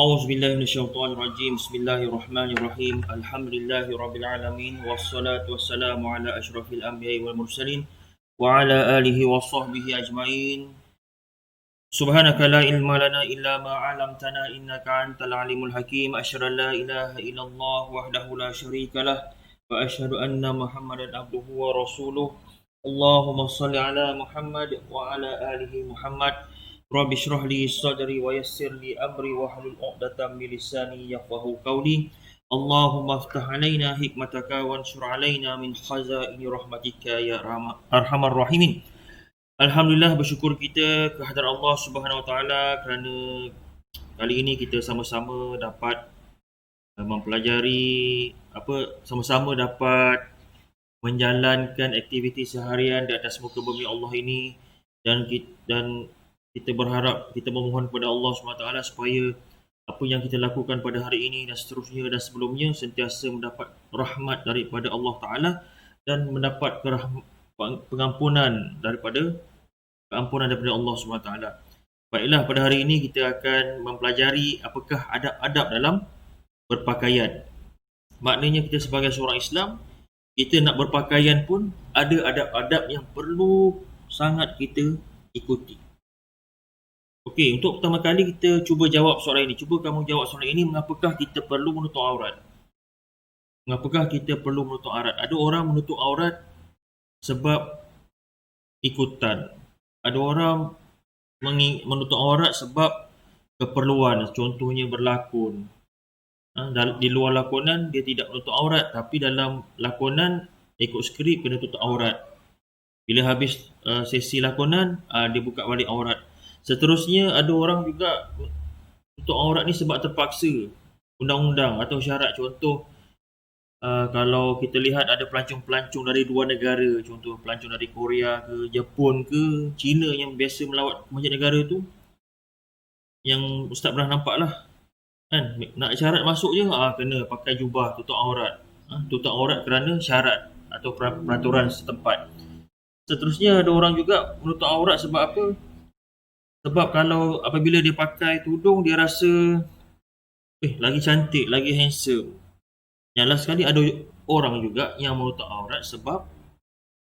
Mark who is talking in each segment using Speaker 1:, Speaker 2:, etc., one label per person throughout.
Speaker 1: أعوذ بالله من الشيطان الرجيم بسم الله الرحمن الرحيم الحمد لله رب العالمين والصلاة والسلام على أشرف الأنبياء والمرسلين وعلى آله وصحبه أجمعين سبحانك لا علم لنا إلا ما علمتنا إنك أنت العليم الحكيم أشهد أن لا إله إلا الله وحده لا شريك له وأشهد أن محمدا عبده ورسوله اللهم صل على محمد وعلى آله محمد رب اشرح لي صدري ويسر لي أمري واحلل عقدة من لساني يفقهوا قولي اللهم افتح علينا حكمتك وانشر علينا من خزائن رحمتك يا أرحم الراحمين. Alhamdulillah, bersyukur kita kehadrat Allah Subhanahu Wa Taala kerana kali ini kita sama-sama dapat mempelajari sama-sama dapat menjalankan aktiviti seharian di atas muka bumi Allah ini, dan kita berharap, kita memohon kepada Allah Subhanahu Wa Taala supaya apa yang kita lakukan pada hari ini dan seterusnya dan sebelumnya sentiasa mendapat rahmat daripada Allah Taala dan mendapat pengampunan daripada Allah Subhanahu Wa Taala. Baiklah, pada hari ini kita akan mempelajari apakah adab-adab dalam berpakaian. Maknanya kita sebagai seorang Islam, kita nak berpakaian pun ada adab-adab yang perlu sangat kita ikuti. Okey, untuk pertama kali kita cuba jawab soalan ini. Cuba kamu jawab soalan ini, mengapakah kita perlu menutup aurat? Mengapakah kita perlu menutup aurat? Ada orang menutup aurat sebab ikutan. Ada orang menutup aurat sebab keperluan, contohnya berlakon. Di luar lakonan dia tidak menutup aurat, tapi dalam lakonan ikut skrip kena tutup aurat. Bila habis sesi lakonan, dia buka balik aurat. Seterusnya ada orang juga tutup aurat ni sebab terpaksa, undang-undang atau syarat. Contoh, kalau kita lihat ada pelancong-pelancong dari dua negara, contoh pelancong dari Korea ke Jepun ke China yang biasa melawat masjid negara tu, yang Ustaz pernah nampak lah kan, nak syarat masuk je kena pakai jubah, tutup aurat. Tutup aurat kerana syarat atau peraturan setempat. Seterusnya ada orang juga menutup aurat sebab apa? Sebab kalau apabila dia pakai tudung, dia rasa lagi cantik, lagi handsome. Yang last sekali ada orang juga yang menutup aurat sebab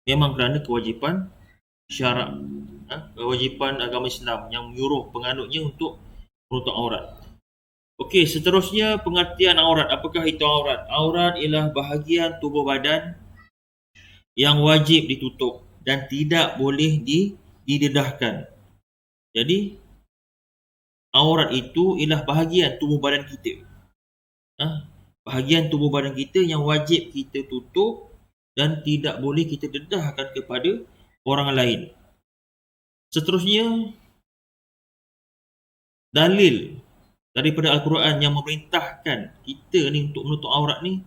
Speaker 1: memang kerana kewajipan syarak, kewajipan agama Islam yang menyuruh penganutnya untuk menutup aurat. Okey, seterusnya pengertian aurat. Apakah itu aurat? Aurat ialah bahagian tubuh badan yang wajib ditutup dan tidak boleh didedahkan. Jadi, aurat itu ialah bahagian tubuh badan kita. Bahagian tubuh badan kita yang wajib kita tutup dan tidak boleh kita dedahkan kepada orang lain. Seterusnya, dalil daripada Al-Quran yang memerintahkan kita ni untuk menutup aurat ni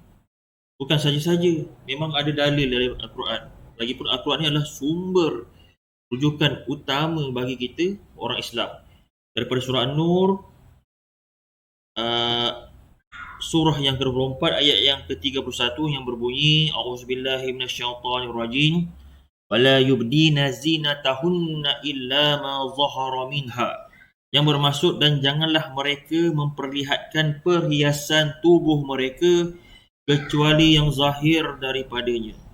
Speaker 1: bukan saja-saja, memang ada dalil dari Al-Quran. Lagipun Al-Quran ni adalah sumber rujukan utama bagi kita orang Islam. Daripada surah An-Nur, surah yang ke-24 ayat yang ke-31 yang berbunyi, A'udzubillahi minasyaitonirrajim, wala yubdina zinatahunna illa ma zahara minha. Yang bermaksud, dan janganlah mereka memperlihatkan perhiasan tubuh mereka kecuali yang zahir daripadanya.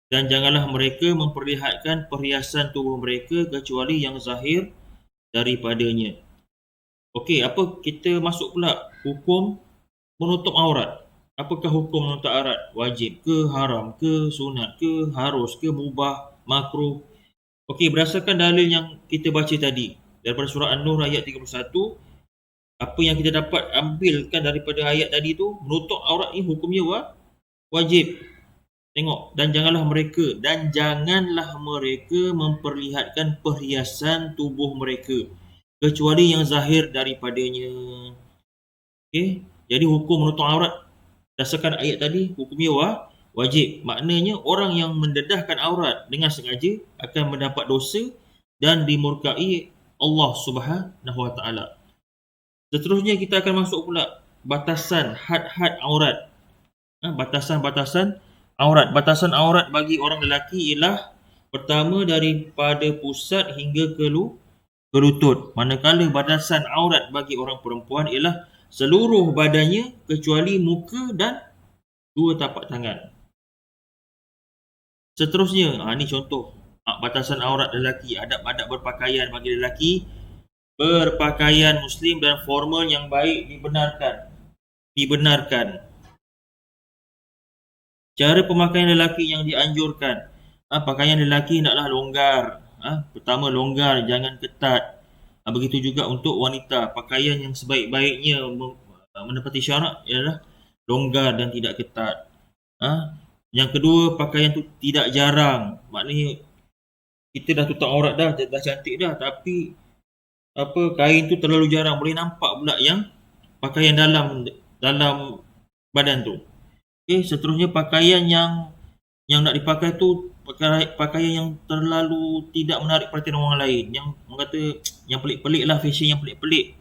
Speaker 1: Dan janganlah mereka memperlihatkan perhiasan tubuh mereka kecuali yang zahir daripadanya. Okey, apa kita masuk pula hukum menutup aurat? Apakah hukum menutup aurat? Wajib ke, haram ke, sunat ke, harus ke, mubah, makruh? Okey, berdasarkan dalil yang kita baca tadi daripada surah An-Nur ayat 31, apa yang kita dapat ambilkan daripada ayat tadi tu, menutup aurat ni hukumnya wajib. Tengok, dan janganlah mereka memperlihatkan perhiasan tubuh mereka kecuali yang zahir daripadanya. Okey, jadi hukum menutup aurat berdasarkan ayat tadi hukumnya wajib. Maknanya orang yang mendedahkan aurat dengan sengaja akan mendapat dosa dan dimurkai Allah Subhanahu Wa Taala. Seterusnya kita akan masuk pula batasan had-had aurat. Batasan-batasan aurat. Batasan aurat bagi orang lelaki ialah pertama daripada pusat hingga ke lutut. Manakala batasan aurat bagi orang perempuan ialah seluruh badannya kecuali muka dan dua tapak tangan. Seterusnya, ni contoh batasan aurat lelaki, adab-adab berpakaian bagi lelaki. Berpakaian muslim dan formal yang baik dibenarkan. Cara pemakaian lelaki yang dianjurkan. Pakaian lelaki hendaklah longgar. Pertama longgar, jangan ketat. Begitu juga untuk wanita. Pakaian yang sebaik-baiknya menepati syarak ialah longgar dan tidak ketat. Yang kedua, pakaian tu tidak jarang. Maknanya kita dah tutup aurat dah cantik dah, tapi kain tu terlalu jarang, boleh nampak pula yang pakaian dalam badan tu. Okey, seterusnya pakaian yang nak dipakai tu pakaian yang terlalu tidak menarik perhatian orang lain, yang orang kata yang pelik-pelik lah, fashion yang pelik-pelik.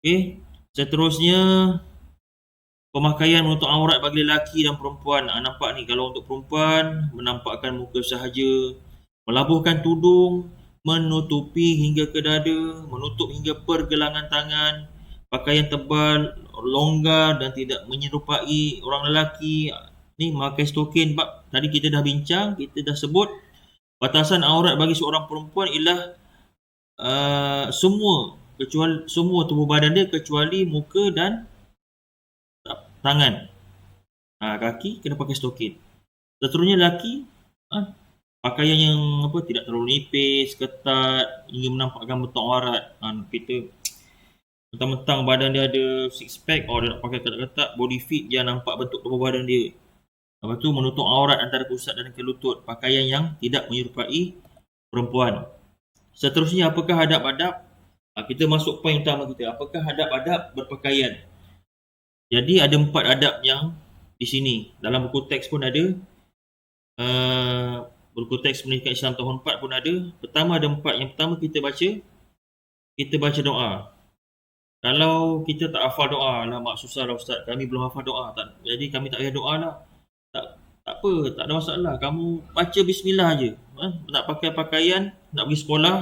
Speaker 1: Okey, seterusnya pemakaian menutup aurat bagi lelaki dan perempuan. Nampak ni, kalau untuk perempuan menampakkan muka sahaja, melabuhkan tudung, menutupi hingga ke dada, menutup hingga pergelangan tangan, pakaian tebal, longgar dan tidak menyerupai orang lelaki. Ni memakai stokin. Tadi kita dah bincang, kita dah sebut batasan aurat bagi seorang perempuan ialah semua tubuh badan dia kecuali muka dan tangan. Kaki kena pakai stokin. Seterusnya lelaki, pakaian yang tidak terlalu nipis, ketat hingga menampakkan bentuk aurat. Kita mentang-mentang badan dia ada six pack, dia nak pakai ketat-ketat, body fit, dia nampak bentuk tubuh badan dia. Lepas tu menutup aurat antara pusat dan ke lutut, pakaian yang tidak menyerupai perempuan. Seterusnya, apakah adab-adab? Kita masuk poin utama kita. Apakah adab-adab berpakaian? Jadi ada 4 adab yang di sini. Dalam buku teks pun ada. Buku teks Pendidikan Islam tahun 4 pun ada. Pertama ada 4. Yang pertama kita baca doa. Kalau kita tak hafal doa, mak susah lah ustaz, kami belum hafal doa. Jadi kami tak payah doa lah. Tak apa, tak ada masalah. Kamu baca bismillah je. Nak pakai pakaian, nak pergi sekolah,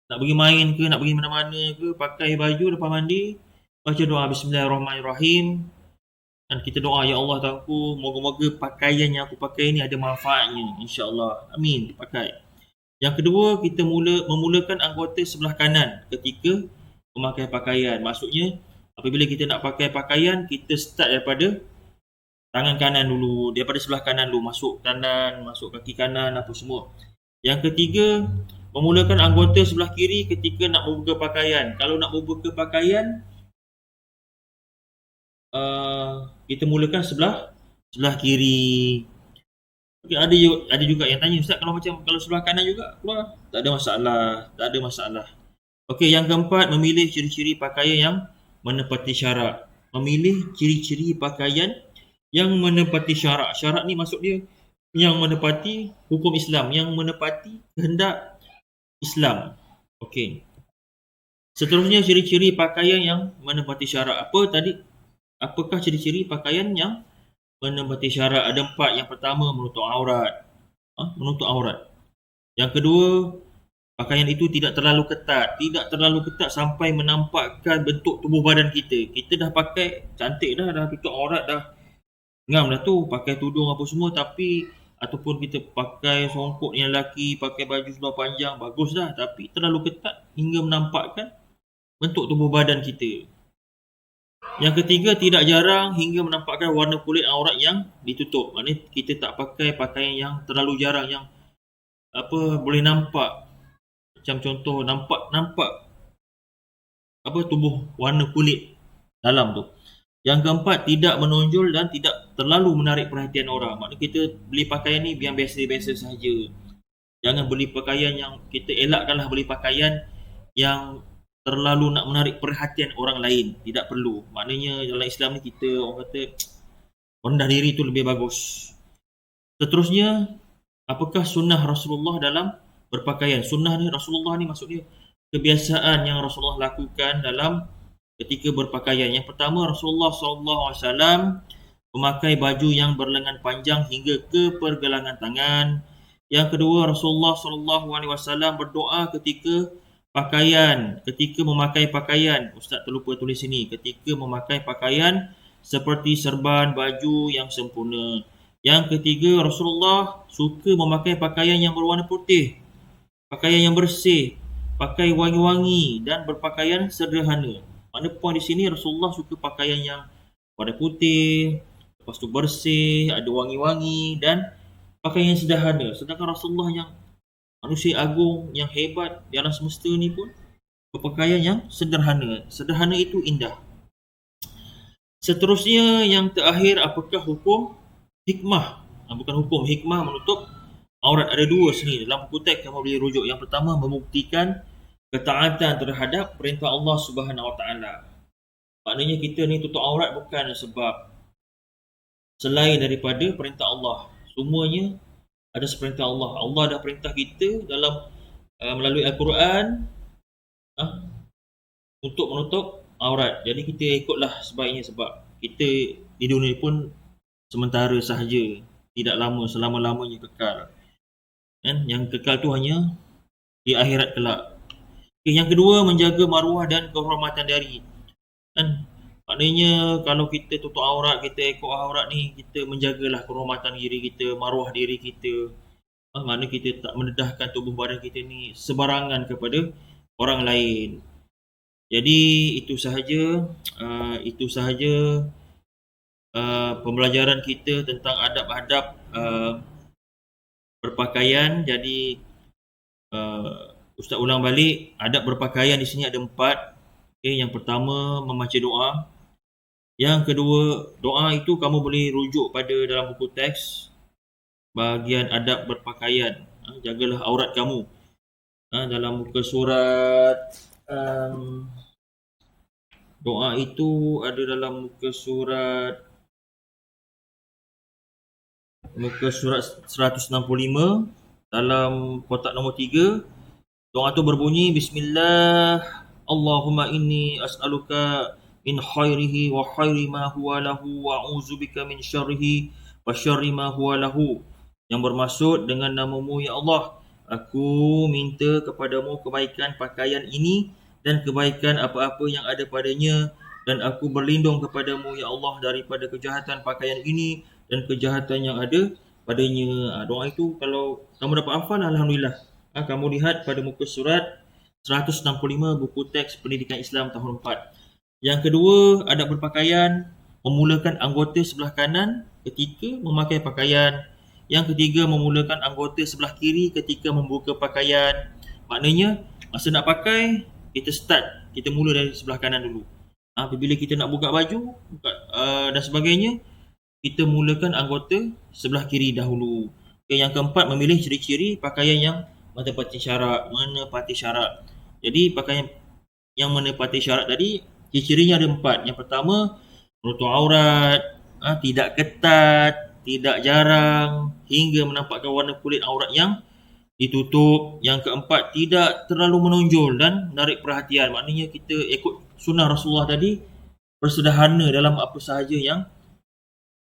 Speaker 1: nak pergi main ke, nak pergi mana-mana ke, pakai baju lepas mandi, baca doa bismillahirrahmanirrahim. Dan kita doa, ya Allah Tuhanku, moga-moga pakaian yang aku pakai ni ada manfaatnya, insya-Allah. Amin, pakai. Yang kedua, kita memulakan anggota sebelah kanan ketika memakai pakaian. Maksudnya, apabila kita nak pakai pakaian, kita start daripada tangan kanan dulu, daripada sebelah kanan dulu, masuk kanan, masuk kaki kanan, apa semua. Yang ketiga, memulakan anggota sebelah kiri ketika nak membuka pakaian. Kalau nak membuka pakaian, kita mulakan sebelah kiri. Okay, ada juga yang tanya, ustaz, kalau sebelah kanan juga keluar, tak ada masalah. Okey, yang keempat, memilih ciri-ciri pakaian yang menepati syarak. Memilih ciri-ciri pakaian yang menepati syarak. Syarak ni maksud dia yang menepati hukum Islam, yang menepati kehendak Islam. Okey. Seterusnya, ciri-ciri pakaian yang menepati syarak. Apakah ciri-ciri pakaian yang menepati syarak? Ada 4. Yang pertama, menutup aurat. Yang kedua, pakaian itu tidak terlalu ketat sampai menampakkan bentuk tubuh badan kita. Kita dah pakai cantik dah tutup aurat dah. Ngam dah tu, pakai tudung apa semua, tapi ataupun kita pakai songkok yang lelaki, pakai baju seluar panjang, bagus dah, tapi terlalu ketat hingga menampakkan bentuk tubuh badan kita. Yang ketiga, tidak jarang hingga menampakkan warna kulit aurat yang ditutup. Maknanya kita tak pakai pakaian yang terlalu jarang, yang boleh nampak. Macam contoh, nampak tubuh warna kulit dalam tu. Yang keempat, tidak menonjol dan tidak terlalu menarik perhatian orang. Maknanya kita beli pakaian ni yang biasa-biasa sahaja. Jangan beli pakaian yang kita elakkanlah beli pakaian yang terlalu nak menarik perhatian orang lain. Tidak perlu. Maknanya dalam Islam ni kita orang kata rendah diri tu lebih bagus. Seterusnya, apakah sunnah Rasulullah dalam berpakaian? Sunnah ni, Rasulullah ni maksudnya kebiasaan yang Rasulullah lakukan dalam ketika berpakaian. Yang pertama, Rasulullah SAW memakai baju yang berlengan panjang hingga ke pergelangan tangan. Yang kedua, Rasulullah SAW berdoa ketika pakaian, ketika memakai pakaian, Ustaz terlupa tulis sini, ketika memakai pakaian seperti serban baju yang sempurna. Yang ketiga, Rasulullah suka memakai pakaian yang berwarna putih, pakaian yang bersih, pakai wangi-wangi dan berpakaian sederhana. Mana poin di sini Rasulullah suka pakaian yang warna putih, lepas tu bersih, ada wangi-wangi dan pakaian yang sederhana. Sedangkan Rasulullah yang manusia agung, yang hebat di alam semesta ni pun berpakaian yang sederhana. Sederhana itu indah. Seterusnya yang terakhir, apakah hukum hikmah? Bukan hukum, hikmah menutup aurat. Ada dua sini dalam buku teks kamu boleh rujuk. Yang pertama, membuktikan ketaatan terhadap perintah Allah Subhanahu Wa Taala. Maknanya kita ni tutup aurat bukan sebab selain daripada perintah Allah. Semuanya ada perintah Allah. Allah dah perintah kita dalam melalui Al-Quran untuk menutup aurat. Jadi kita ikutlah sebaiknya sebab kita di dunia pun sementara sahaja, tidak lama, selama-lamanya kekal. Kan? Yang kekal tu hanya di akhirat kelak. Okay, yang kedua, menjaga maruah dan kehormatan diri. Kan? Maknanya kalau kita tutup aurat, kita ikut aurat ni, kita menjagalah kehormatan diri kita, maruah diri kita. Maknanya kita tak mendedahkan tubuh badan kita ni sebarangan kepada orang lain. Jadi itu sahaja pembelajaran kita tentang adab-adab berpakaian. Jadi Ustaz ulang balik, adab berpakaian di sini ada 4. Okay, yang pertama, membaca doa. Yang kedua, doa itu kamu boleh rujuk pada dalam buku teks bahagian adab berpakaian. Jagalah aurat kamu. Dalam muka surat doa itu ada dalam muka surat 165 dalam kotak nombor 3. Doa itu berbunyi, Bismillah, Allahumma inni as'aluka min khairihi wa khairi ma huwa lahu wa a'udzubika min syarrihi wa syarri ma huwa lahu. Yang bermaksud, dengan namamu ya Allah, aku minta kepadamu kebaikan pakaian ini dan kebaikan apa-apa yang ada padanya, dan aku berlindung kepadamu ya Allah daripada kejahatan pakaian ini dan kejahatan yang ada padanya. Doa itu kalau kamu dapat hafal, alhamdulillah. Kamu lihat pada muka surat 165 buku teks Pendidikan Islam tahun 4. Yang kedua, adab berpakaian, memulakan anggota sebelah kanan ketika memakai pakaian. Yang ketiga, memulakan anggota sebelah kiri ketika membuka pakaian. Maknanya, masa nak pakai, kita mula dari sebelah kanan dulu. Apabila kita nak buka baju dan sebagainya, kita mulakan anggota sebelah kiri dahulu. Yang keempat, memilih ciri-ciri pakaian yang menepati syarat. Jadi pakaian yang menepati syarat tadi, ciri-cirinya ada 4. Yang pertama, menutup aurat, tidak ketat, tidak jarang, hingga menampakkan warna kulit aurat yang ditutup. Yang keempat, tidak terlalu menonjol dan menarik perhatian. Maknanya kita ikut sunnah Rasulullah tadi, bersederhana dalam apa sahaja yang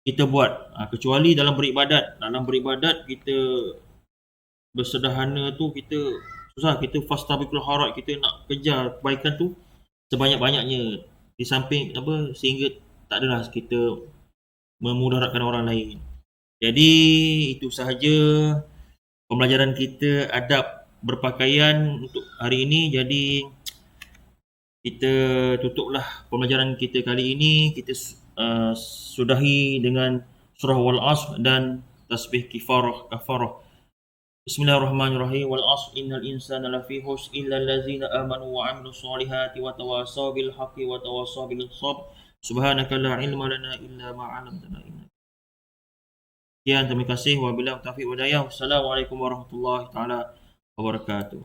Speaker 1: kita buat. Kecuali dalam beribadat. Dalam beribadat kita bersederhana tu, kita susah, kita fastabiqul khairat, kita nak kejar kebaikan tu sebanyak-banyaknya di samping sehingga tak adalah kita memudaratkan orang lain. Jadi itu sahaja pembelajaran kita adab berpakaian untuk hari ini. Jadi kita tutuplah pembelajaran kita kali ini. Kita sudahi dengan surah Wal Asr dan tasbih kafarah. Bismillahirrahmanirrahim. Wal asr innal insana lafi khusr illa allazina amanu wa 'amilus solihati wa tawasaw bil haqqi wa tawasaw bil sabr. Subhanaka la ilma lana illa ma 'allamtana innaka. Sekian, terima kasih. Wabillahi taufiq wa hidayah. Wassalamualaikum warahmatullahi taala wabarakatuh.